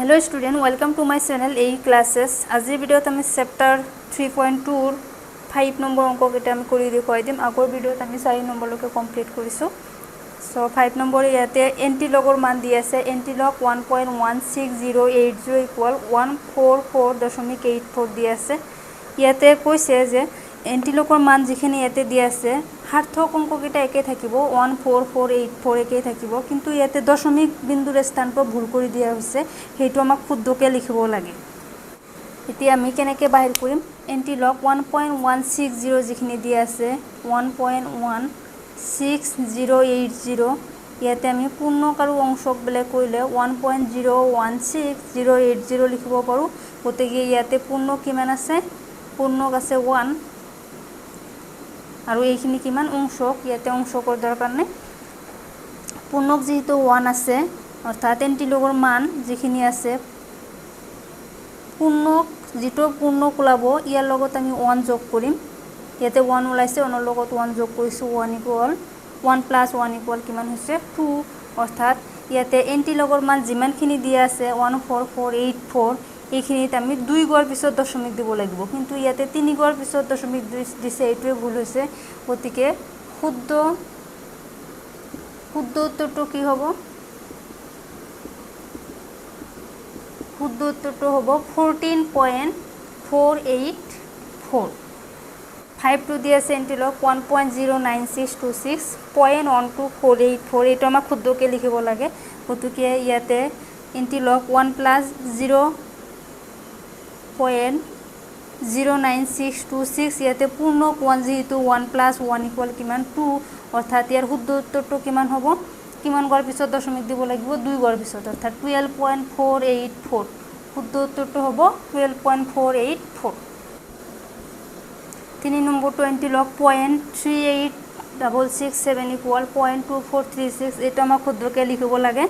Hello student, welcome to my channel AECLASSES. আজি ভিডিওত আমি chapter 3.2 5 number অংক কেটা আমি কৰি দেখুৱাই দিম। আগৰ ভিডিওত আমি 4 নম্বৰলৈকে কমপ্লিট কৰিছো। সো 5 নম্বৰ ইয়াতে এন্টিলগৰ মান দি আছে। এন্টিলগ 1.16080 ইকুয়াল 144.84 দি আছে। ইয়াতে কৈছে যে এন্টিলগৰ মান যিখিনি ইয়াতে দি আছে সাৰ্থক অংক কেটা একে থাকিব 14484 একে থাকিব, কিন্তু ইয়াতে দশমিক বিন্দুৰ স্থানটো ভুল কৰি দিয়া হৈছে, হেতু আমাক শুদ্ধকে লিখিব লাগে। এতিয়া আমি কেনেকৈ বাহিৰ কৰিম? এন্টিলগ 1.160 যিখিনি দি আছে 1.16080 ইয়াতে আমি পূৰ্ণক আৰু অংশক বেলেগ কৰিলে 1.016080 লিখিব পাৰো। গতিকে ইয়াতে পূৰ্ণ কিমান আছে? পূৰ্ণক আছে 1 আৰু এইখিনি কিমান অংশক? ইয়াতে অংশকৰ দৰকাৰ নাই। পূৰ্ণক যেহেতু 1 আছে অৰ্থাৎ এন্টিলগৰ মান যিখিনি আছে পূৰ্ণক যেটো পূৰ্ণক ওলাব ইয়াৰ লগত আমি 1 যোগ কৰিম। ইয়াতে 1 ওলাইছে, 1 ৰ লগত 1 যোগ কৰিছো, 1 ইকুয়াল 1 প্লাস 1 ইকুয়াল কিমান হৈছে 2। অৰ্থাৎ ইয়াতে এন্টিলগৰ মান যিমানখিনি দিয়া আছে 14484 এইখিনিত আমি 2 গড় পিছত দশমিক দিব লাগিব, কিন্তু ইয়াতে 3 গড় পিছত দশমিক দিছে, এইটোৱে ভুল হৈছে। গতিকে শুদ্ধ উত্তৰটো কি হ'ব? শুদ্ধ উত্তৰটো হ'ব 14.484। 5 টু দি আছে এন্টিলগ 1.09626 0.12484 এইটো আমাক শুদ্ধকে লিখিব লাগে। গতিকে ইয়াতে এন্টিলগ 1 প্লাস 0.09626 ইয়াতে পূৰ্ণক 1 যেহেতু 1 প্লাস 1 ইকুয়াল কিমান 2, অৰ্থাৎ ইয়াৰ শুদ্ধ উত্তৰটো কিমান হ'ব? কিমান গড় পিছত দশমিক দিব লাগিব? 2 গড় পিছত, অৰ্থাৎ 12.484। শুদ্ধ উত্তৰটো হ'ব 12.484। 3 নম্বৰটো এন্টিলগ 0.38667 ইকুয়াল 0.2436 এটা আমাক শুদ্ধকে লিখিব লাগে।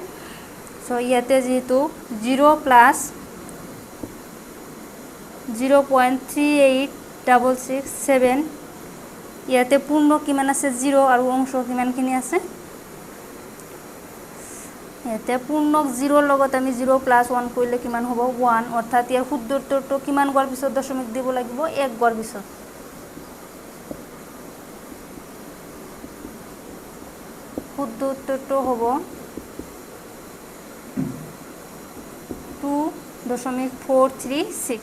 সো ইয়াতে যেহেতু 0 প্লাস 0.38667 ইয়াতে পূৰ্ণ কিমান আছে 0 আৰু অংশ কিমানখিনি আছে? ইয়াতে পূৰ্ণক 0 লগত আমি 0 প্লাস 1 কৰিলে কিমান হ'ব 1, অৰ্থাৎ ইয়াৰ শুদ্ধ উত্তৰটো কিমান গড় পিছত দশমিক দিব লাগিব? 1 গড় পিছত। শুদ্ধ উত্তৰটো হ'ব 2.436।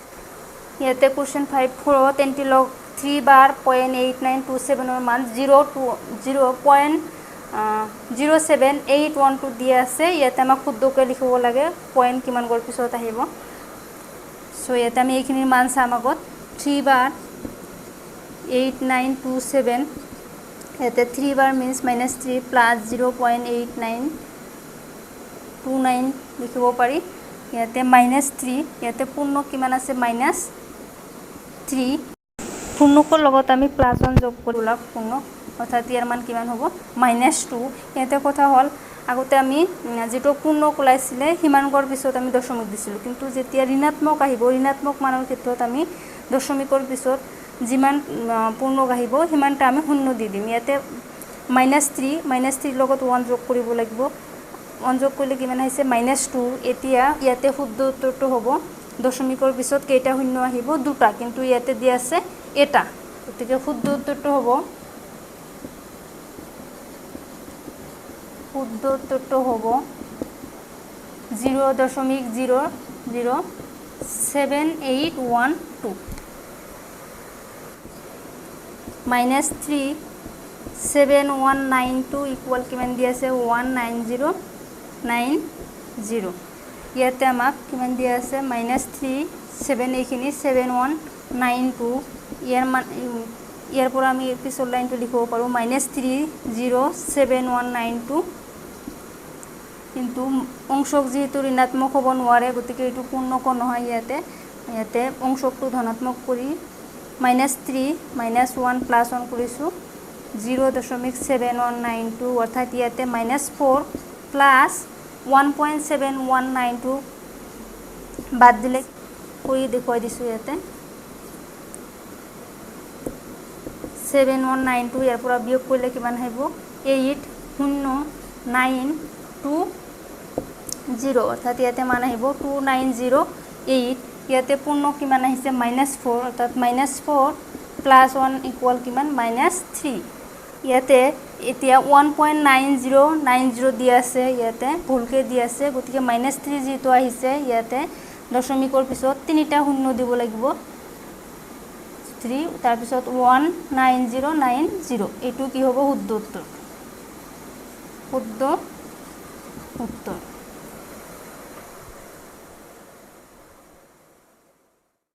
ইয়াতে কোশ্চেন 5 এন্টিলগ 3 বাৰ 0.8927 ৰ মান 0.07812 দিয়া আছে। ইয়াতে আমাক শুদ্ধকৈ লিখিব লাগে পয়েন্ট কিমান গড় পিছত আহিব। সো ইয়াতে আমি এইখিনিৰ মান চাম আগত। 3 বাৰ 8927 ইয়াতে 3 বাৰ মিন্স -3 প্লাস 0.8929 লিখিব পাৰি। ইয়াতে -3 ইয়াতে পূৰ্ণ কিমান আছে -3, পূৰ্ণকৰ লগত আমি প্লাস 1 যোগ কৰিলা পূৰ্ণ, অৰ্থাৎ ইয়াৰ মান কিমান হ'ব -2। ইয়াতে কথা হ'ল আগতে আমি যেটো পূৰ্ণক ওলাইছিলে সিমান গড় পিছত আমি দশমিক দিছিলোঁ, কিন্তু যেতিয়া ঋণাত্মক আহিব ঋণাত্মক মানৰ ক্ষেত্ৰত আমি দশমিকৰ পিছত যিমান পূৰ্ণক আহিব সিমানটা আমি শূন্য দি দিম। ইয়াতে -3 লগত 1 যোগ কৰিব লাগিব, 1 যোগ কৰিলে কিমান আহিছে -2। এতিয়া ইয়াতে শুদ্ধ উত্তৰটো হ'ব দশমিকৰ পিছত কেইটা শূন্য আহিব? 2টা, কিন্তু ইয়াতে দিয়া আছে এটা। গতিকে শুদ্ধ উত্তৰটো হ'ব 0.007812। -37192 ইকুয়াল কিমান দিয়া আছে 19090। ইয়াতে আমাক কিমান দিয়া আছে -3 এইখিনি 7192। ইয়াৰ পৰা আমি পিছৰ লাইনটো লিখিব পাৰোঁ -307192, কিন্তু অংশক যেহেতু ঋণাত্মক হ'ব নোৱাৰে গতিকে এইটো পূৰ্ণক নহয়। ইয়াতে অংশকটো ধনাত্মক কৰি -3 -1 প্লাস 1 কৰিছোঁ 0.7192, অৰ্থাৎ ইয়াতে -4 প্লাস 1.7192 বাদ দিলে কৰি দেখুৱাই দিছোঁ। ইয়াতে 7192 ইয়াৰ পৰা বিয়োগ কৰিলে কিমান আহিব 8092 0 অৰ্থাৎ ইয়াতে মান আহিব 2908 ইয়াতে পূৰ্ণ কিমান আহিছে -4 অৰ্থাৎ -4 + 1 = কিমান -3 ইয়াতে এতিয়া 1.9090 দিয়া আছে ইয়াতে ভুলকে দিয়া আছে গতিকে -3 যেটো আহিছে ইয়াতে দশমিকৰ পিছত তিনিটা শূন্য দিব লাগিব 3 তাৰ পিছত 19090 এটো কি হ'ব শুদ্ধ উত্তৰ